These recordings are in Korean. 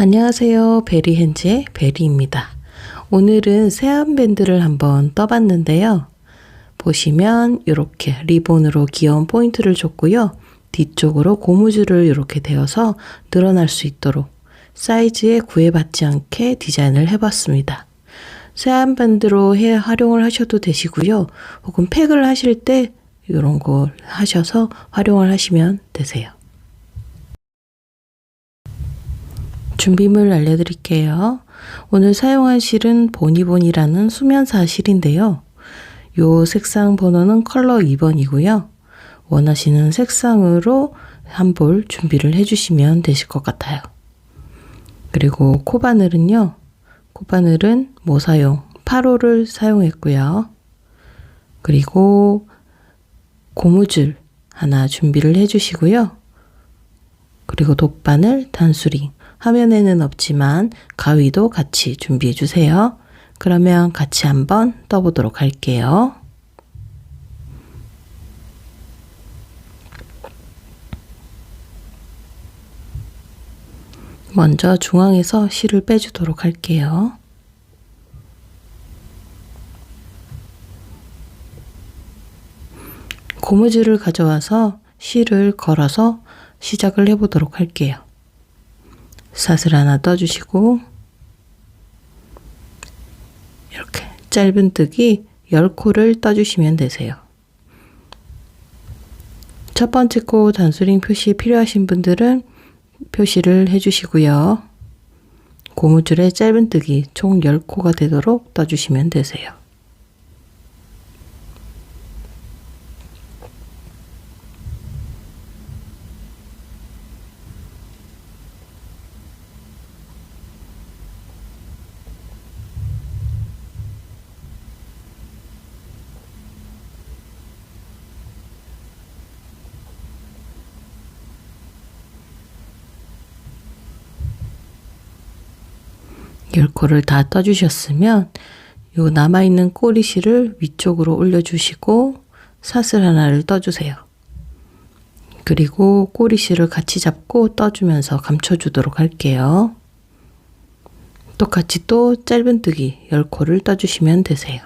안녕하세요. 베리헨즈의 베리입니다. 오늘은 세안밴드를 한번 떠봤는데요. 보시면 이렇게 리본으로 귀여운 포인트를 줬고요. 뒤쪽으로 고무줄을 이렇게 대어서 늘어날 수 있도록 사이즈에 구애받지 않게 디자인을 해봤습니다. 세안밴드로 활용을 하셔도 되시고요. 혹은 팩을 하실 때 이런 거 하셔서 활용을 하시면 되세요. 준비물 알려드릴게요. 오늘 사용한 실은 보니보니라는 수면사 실인데요. 요 색상 번호는 컬러 2번이고요. 원하시는 색상으로 한 볼 준비를 해주시면 되실 것 같아요. 그리고 코바늘은요. 코바늘은 모사용 8호를 사용했고요. 그리고 고무줄 하나 준비를 해주시고요. 그리고 돗바늘, 단수링, 화면에는 없지만 가위도 같이 준비해 주세요. 그러면 같이 한번 떠보도록 할게요. 먼저 중앙에서 실을 빼주도록 할게요. 고무줄을 가져와서 실을 걸어서 시작을 해보도록 할게요. 사슬 하나 떠주시고 이렇게 짧은뜨기 10코를 떠주시면 되세요. 첫 번째 코 단수링 표시 필요하신 분들은 표시를 해주시고요. 고무줄에 짧은뜨기 총 10코가 되도록 떠주시면 되세요. 열코를 다 떠주셨으면 요 남아있는 꼬리실을 위쪽으로 올려주시고 사슬 하나를 떠주세요. 그리고 꼬리실을 같이 잡고 떠주면서 감춰주도록 할게요. 똑같이 또 짧은뜨기 10코를 떠주시면 되세요.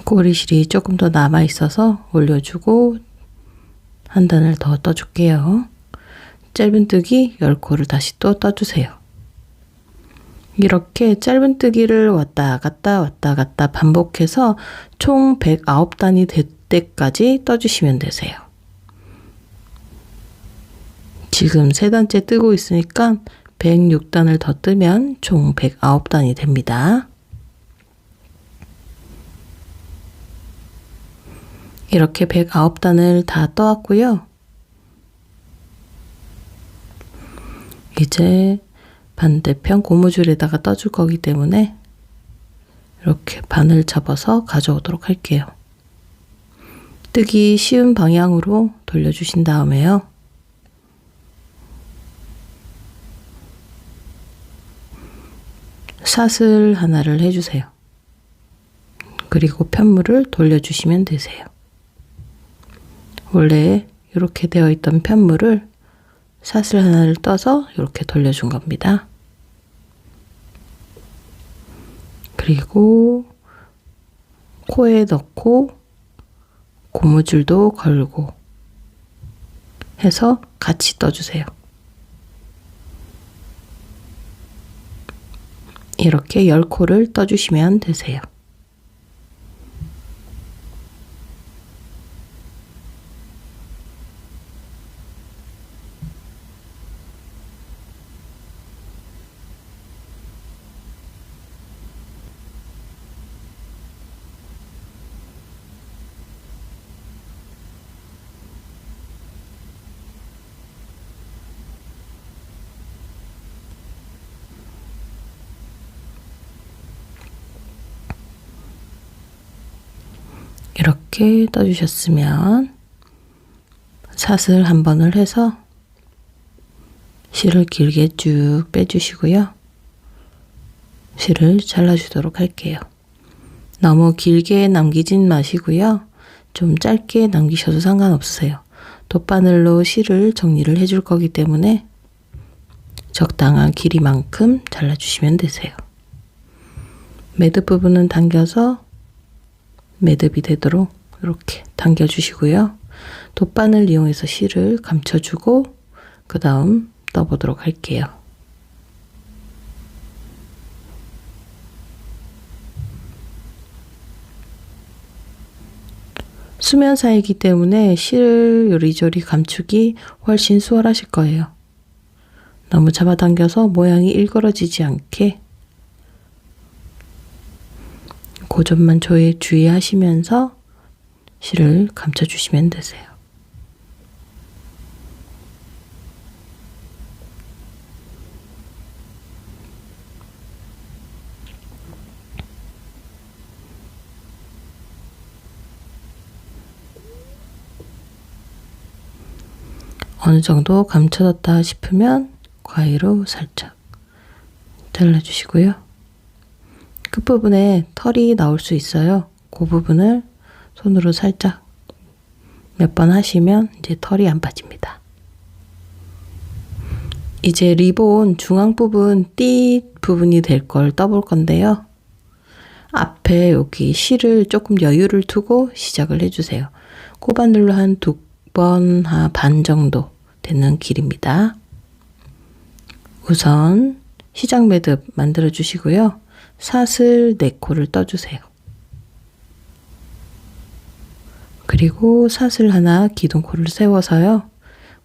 꼬리실이 조금 더 남아 있어서 올려주고 한 단을 더 떠줄게요. 짧은뜨기 10코를 다시 또 떠주세요. 이렇게 짧은뜨기를 왔다 갔다 반복해서 총 109단이 될 때까지 떠주시면 되세요. 지금 3단째 뜨고 있으니까 106단을 더 뜨면 총 109단이 됩니다. 이렇게 109단을 다 떠왔고요. 이제 반대편 고무줄에다가 떠줄 거기 때문에 이렇게 바늘 접어서 가져오도록 할게요. 뜨기 쉬운 방향으로 돌려주신 다음에요. 사슬 하나를 해주세요. 그리고 편물을 돌려주시면 되세요. 원래 이렇게 되어 있던 편물을 사슬 하나를 떠서 이렇게 돌려준 겁니다. 그리고 코에 넣고 고무줄도 걸고 해서 같이 떠주세요. 이렇게 10코를 떠주시면 되세요. 이렇게 떠주셨으면 사슬 한 번을 해서 실을 길게 쭉 빼주시고요. 실을 잘라주도록 할게요. 너무 길게 남기진 마시고요. 좀 짧게 남기셔도 상관없으세요. 돗바늘로 실을 정리를 해줄 거기 때문에 적당한 길이만큼 잘라주시면 되세요. 매듭 부분은 당겨서 매듭이 되도록 이렇게 당겨주시고요. 돗바늘 이용해서 실을 감춰주고 그 다음 떠보도록 할게요. 수면사이기 때문에 실을 요리조리 감추기 훨씬 수월하실 거예요. 너무 잡아당겨서 모양이 일그러지지 않게 그 점만 주의하시면서 실을 감춰주시면 되세요. 어느 정도 감춰졌다 싶으면 가위로 살짝 잘라주시고요. 끝부분에 털이 나올 수 있어요. 그 부분을 손으로 살짝 몇 번 하시면 이제 털이 안 빠집니다. 이제 리본 중앙 부분 띠 부분이 될 걸 떠볼 건데요. 앞에 여기 실을 조금 여유를 두고 시작을 해주세요. 코바늘로 한 2번 반 정도 되는 길입니다. 우선 시작 매듭 만들어 주시고요. 사슬 4코를 떠주세요. 그리고 사슬 하나 기둥코를 세워서요.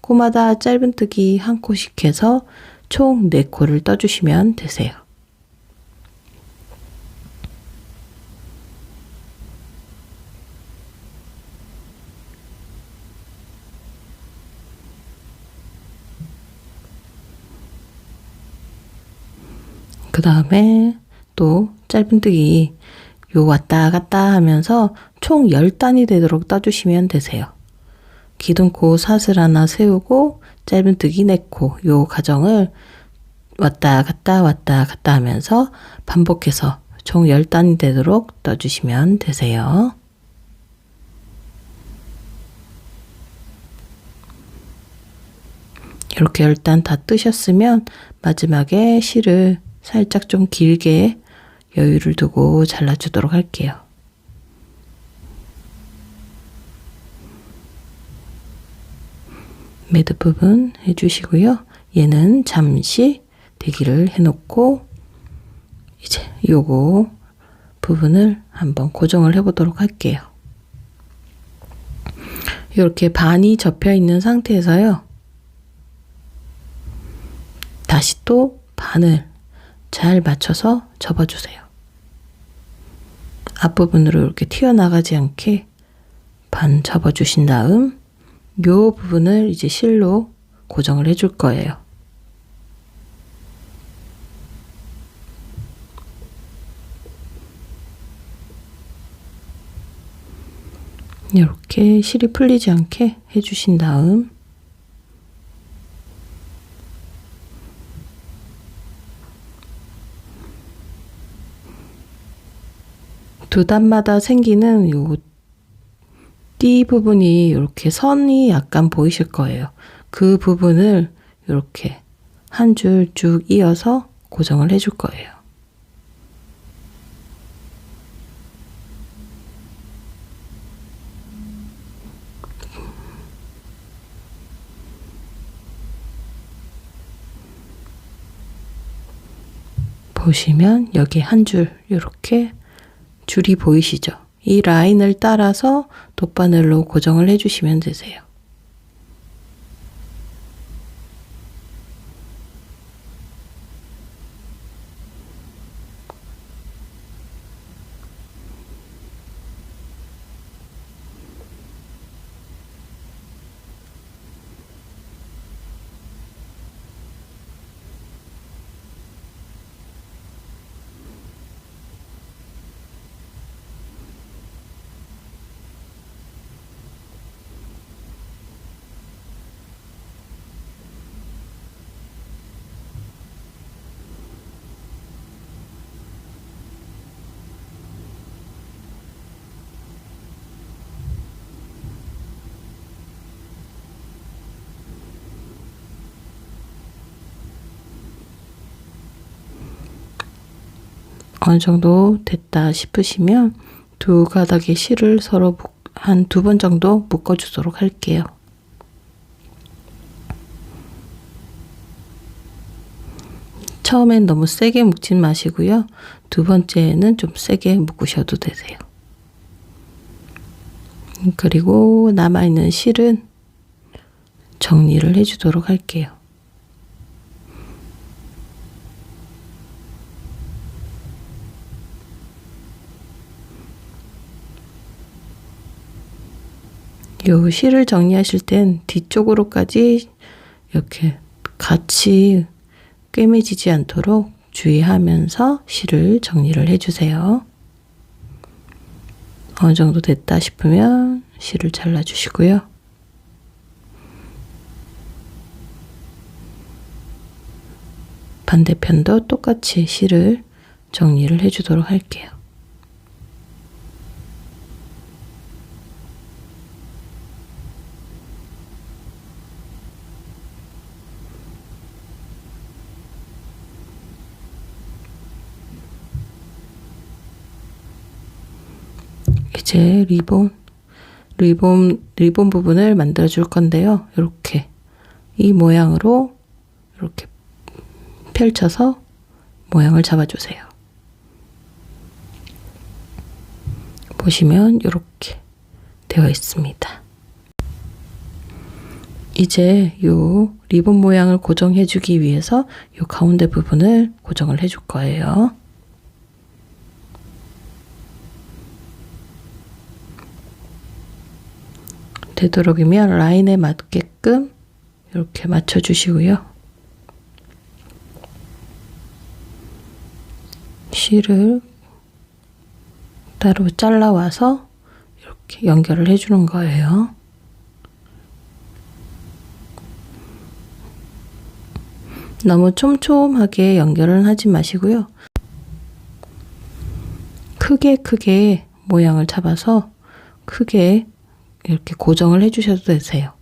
코마다 짧은뜨기 1코씩 해서 총 4코를 떠주시면 되세요. 그 다음에 또 짧은뜨기 요 왔다 갔다 하면서 총 10단이 되도록 떠주시면 되세요. 기둥코 사슬 하나 세우고 짧은뜨기 4코 요 과정을 왔다 갔다 하면서 반복해서 총 10단이 되도록 떠주시면 되세요. 이렇게 10단 다 뜨셨으면 마지막에 실을 살짝 좀 길게 여유를 두고 잘라주도록 할게요. 매듭 부분 해주시고요. 얘는 잠시 대기를 해놓고 이제 요거 부분을 한번 고정을 해보도록 할게요. 이렇게 반이 접혀 있는 상태에서요. 다시 또 반을 잘 맞춰서 접어주세요. 앞부분으로 이렇게 튀어나가지 않게 반 접어주신 다음 요 부분을 이제 실로 고정을 해줄 거예요. 이렇게 실이 풀리지 않게 해주신 다음 두 단마다 생기는 요 띠 부분이 이렇게 선이 약간 보이실 거예요. 그 부분을 이렇게 한 줄 쭉 이어서 고정을 해줄 거예요. 보시면 여기 한 줄 이렇게 줄이 보이시죠? 이 라인을 따라서 돗바늘로 고정을 해주시면 되세요. 어느 정도 됐다 싶으시면 두 가닥의 실을 서로 한 2번 정도 묶어주도록 할게요. 처음엔 너무 세게 묶진 마시고요. 2번째는 좀 세게 묶으셔도 되세요. 그리고 남아있는 실은 정리를 해주도록 할게요. 요 실을 정리하실 땐 뒤쪽으로까지 이렇게 같이 꿰매지지 않도록 주의하면서 실을 정리를 해주세요. 어느 정도 됐다 싶으면 실을 잘라주시고요. 반대편도 똑같이 실을 정리를 해주도록 할게요. 이제 리본 부분을 만들어 줄 건데요. 이렇게 이 모양으로 이렇게 펼쳐서 모양을 잡아주세요. 보시면 이렇게 되어 있습니다. 이제 요 리본 모양을 고정해 주기 위해서 요 가운데 부분을 고정을 해줄 거예요. 되도록이면 라인에 맞게끔 이렇게 맞춰 주시고요. 실을 따로 잘라와서 이렇게 연결을 해주는 거예요. 너무 촘촘하게 연결은 하지 마시고요. 크게 모양을 잡아서 크게 이렇게 고정을 해주셔도 되세요.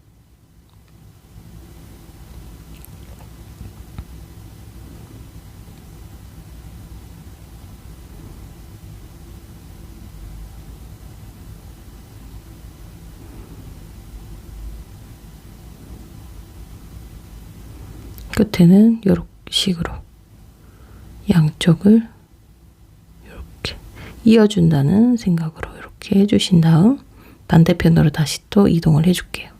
끝에는 이런 식으로 양쪽을 이렇게 이어준다는 생각으로 이렇게 해주신 다음 반대편으로 다시 또 이동을 해줄게요.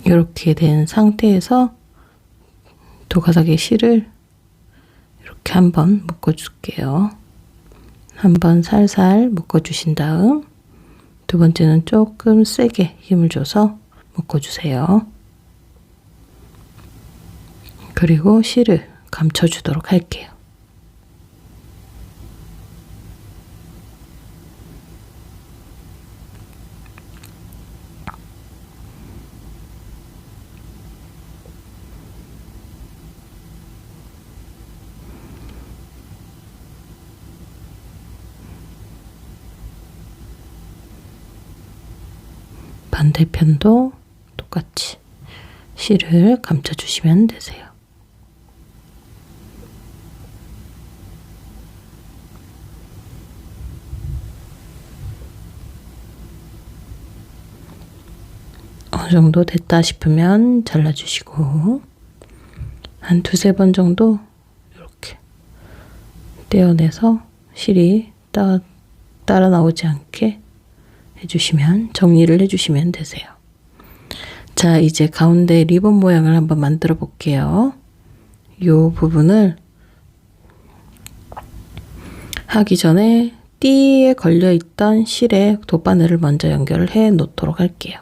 이렇게 된 상태에서 두 가닥의 실을 이렇게 한번 묶어줄게요. 한번 살살 묶어주신 다음 두 번째는 조금 세게 힘을 줘서 묶어주세요. 그리고 실을 감춰주도록 할게요. 반대편도 똑같이 실을 감춰주시면 되세요. 어느 정도 됐다 싶으면 잘라주시고 한 2-3번 정도 이렇게 떼어내서 실이 따라 나오지 않게 해주시면, 정리를 해주시면 되세요. 자, 이제 가운데 리본 모양을 한번 만들어 볼게요. 이 부분을 하기 전에 띠에 걸려있던 실에 돗바늘을 먼저 연결을 해 놓도록 할게요.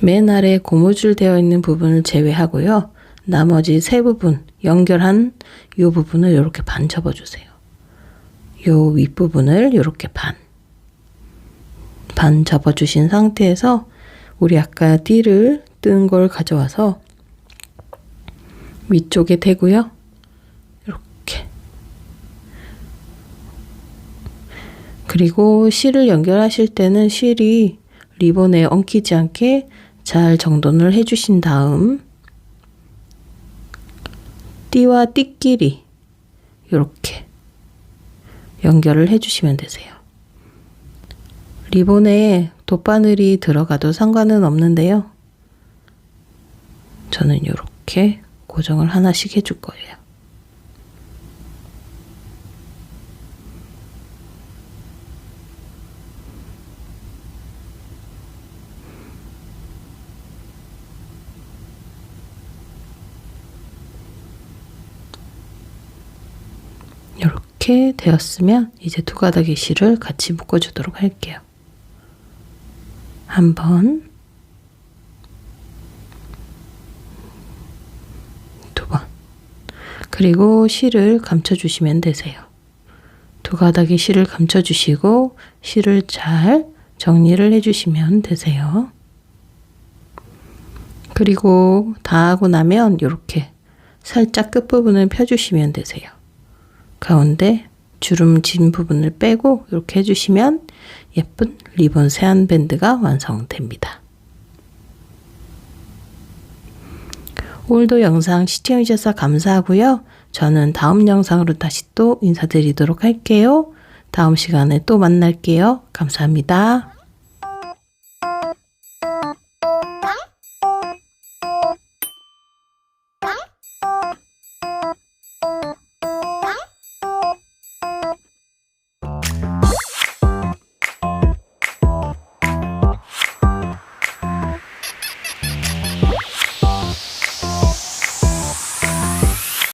맨 아래 고무줄 되어 있는 부분을 제외하고요. 나머지 세 부분, 연결한 이 부분을 이렇게 반 접어주세요. 이 윗부분을 이렇게 반 접어주신 상태에서 우리 아까 띠를 뜬 걸 가져와서 위쪽에 대고요. 이렇게. 그리고 실을 연결하실 때는 실이 리본에 엉키지 않게 잘 정돈을 해주신 다음 띠와 띠끼리 이렇게 연결을 해주시면 되세요. 리본에 돗바늘이 들어가도 상관은 없는데요. 저는 이렇게 고정을 하나씩 해줄 거예요. 이렇게 되었으면 이제 두 가닥의 실을 같이 묶어주도록 할게요. 한 번, 두 번, 그리고 실을 감춰주시면 되세요. 두 가닥의 실을 감춰주시고 실을 잘 정리를 해주시면 되세요. 그리고 다 하고 나면 이렇게 살짝 끝부분을 펴주시면 되세요. 가운데 주름 진 부분을 빼고 이렇게 해주시면 예쁜 리본 세안 밴드가 완성됩니다. 오늘도 영상 시청해주셔서 감사하고요. 저는 다음 영상으로 다시 또 인사드리도록 할게요. 다음 시간에 또 만날게요. 감사합니다.